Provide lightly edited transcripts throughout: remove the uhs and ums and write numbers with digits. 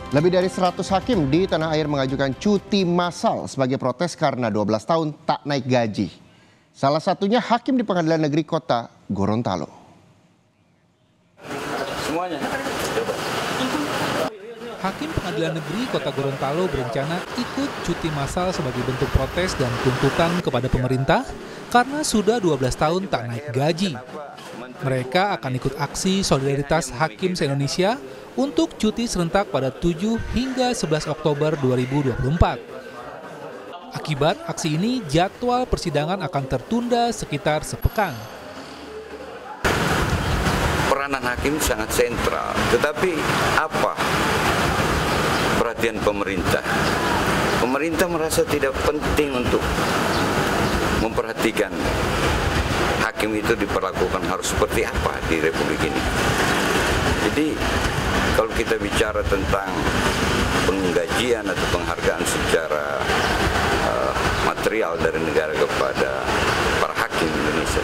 Lebih dari 100 hakim di tanah air mengajukan cuti massal sebagai protes karena 12 tahun tak naik gaji. Salah satunya hakim di Pengadilan Negeri Kota Gorontalo. Semuanya. Hakim Pengadilan Negeri Kota Gorontalo berencana ikut cuti massal sebagai bentuk protes dan tuntutan kepada pemerintah karena sudah 12 tahun tak naik gaji. Mereka akan ikut aksi solidaritas hakim se-Indonesia untuk cuti serentak pada 7 hingga 11 Oktober 2024. Akibat aksi ini, jadwal persidangan akan tertunda sekitar sepekan. Peranan hakim sangat sentral, tetapi apa perhatian pemerintah? Pemerintah merasa tidak penting untuk memperhatikan hakim itu diperlakukan harus seperti apa di Republik ini. Jadi kalau kita bicara tentang penggajian atau penghargaan secara material dari negara kepada para hakim Indonesia,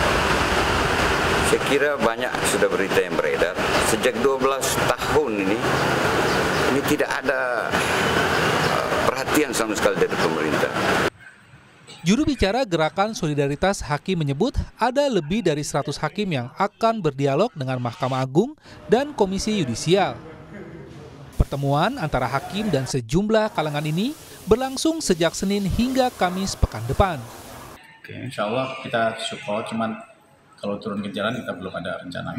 saya kira banyak sudah berita yang beredar. Sejak 12 tahun ini tidak ada perhatian sama sekali dari pemerintah. Juru bicara Gerakan Solidaritas Hakim menyebut ada lebih dari 100 hakim yang akan berdialog dengan Mahkamah Agung dan Komisi Yudisial. Pertemuan antara hakim dan sejumlah kalangan ini berlangsung sejak Senin hingga Kamis pekan depan. Oke, insya Allah kita support, cuman kalau turun ke jalan kita belum ada rencana.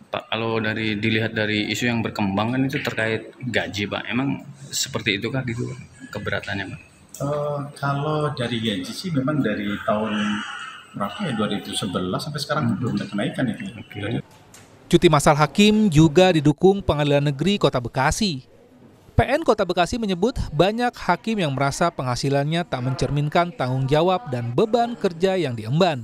Pak, kalau dilihat dari isu yang berkembang kan itu terkait gaji, Pak. Emang seperti itukah gitu keberatannya, Pak? Kalau dari gaji sih memang dari tahun berapa ya, 2011 sampai sekarang belum ada kenaikan itu. Okay. Cuti massal hakim juga didukung Pengadilan Negeri Kota Bekasi. PN Kota Bekasi menyebut banyak hakim yang merasa penghasilannya tak mencerminkan tanggung jawab dan beban kerja yang diemban.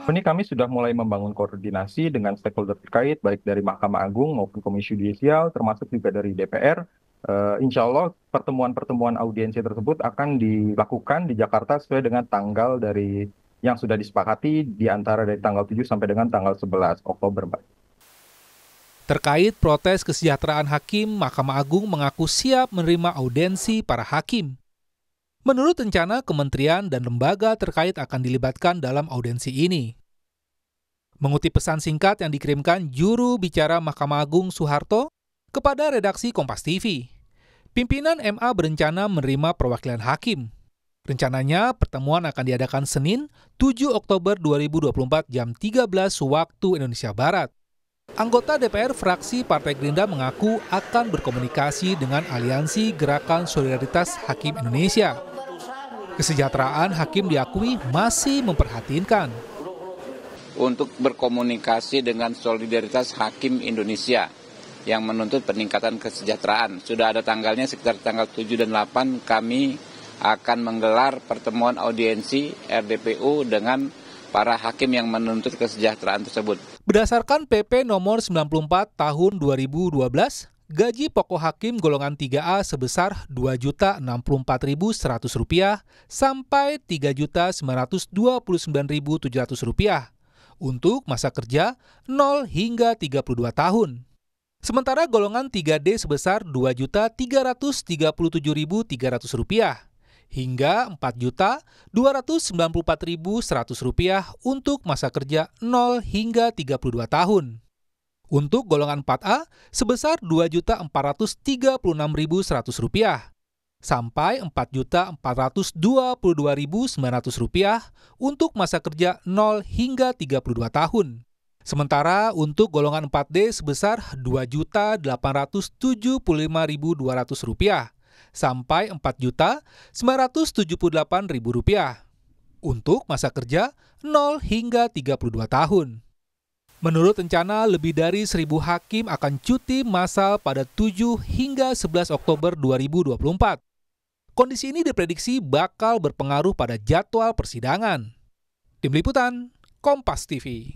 Ini kami sudah mulai membangun koordinasi dengan stakeholder terkait, baik dari Mahkamah Agung maupun Komisi Yudisial, termasuk juga dari DPR. Insya Allah pertemuan-pertemuan audiensi tersebut akan dilakukan di Jakarta sesuai dengan tanggal dari yang sudah disepakati di antara dari tanggal 7 sampai dengan tanggal 11 Oktober, Mbak. Terkait protes kesejahteraan hakim, Mahkamah Agung mengaku siap menerima audiensi para hakim. Menurut rencana, kementerian dan lembaga terkait akan dilibatkan dalam audiensi ini. Mengutip pesan singkat yang dikirimkan juru bicara Mahkamah Agung Soeharto kepada redaksi Kompas TV, pimpinan MA berencana menerima perwakilan hakim. Rencananya pertemuan akan diadakan Senin 7 Oktober 2024 jam 13 waktu Indonesia Barat. Anggota DPR fraksi Partai Gerindra mengaku akan berkomunikasi dengan Aliansi Gerakan Solidaritas Hakim Indonesia. Kesejahteraan hakim diakui masih memprihatinkan. Untuk berkomunikasi dengan Solidaritas Hakim Indonesia yang menuntut peningkatan kesejahteraan. Sudah ada tanggalnya, sekitar tanggal 7 dan 8 kami akan menggelar pertemuan audiensi RDPU dengan para hakim yang menuntut kesejahteraan tersebut. Berdasarkan PP nomor 94 tahun 2012, gaji pokok hakim golongan 3A sebesar Rp2.064.100 sampai Rp3.929.700 untuk masa kerja 0 hingga 32 tahun. Sementara golongan 3D sebesar Rp2.337.300 hingga Rp4.294.100 untuk masa kerja 0 hingga 32 tahun. Untuk golongan 4A sebesar Rp2.436.100 sampai Rp4.422.900 untuk masa kerja 0 hingga 32 tahun. Sementara untuk golongan 4D sebesar Rp2.875.200 sampai Rp4.978.000 untuk masa kerja 0 hingga 32 tahun. Menurut rencana, lebih dari 1.000 hakim akan cuti massal pada 7 hingga 11 Oktober 2024. Kondisi ini diprediksi bakal berpengaruh pada jadwal persidangan. Tim Liputan, Kompas TV.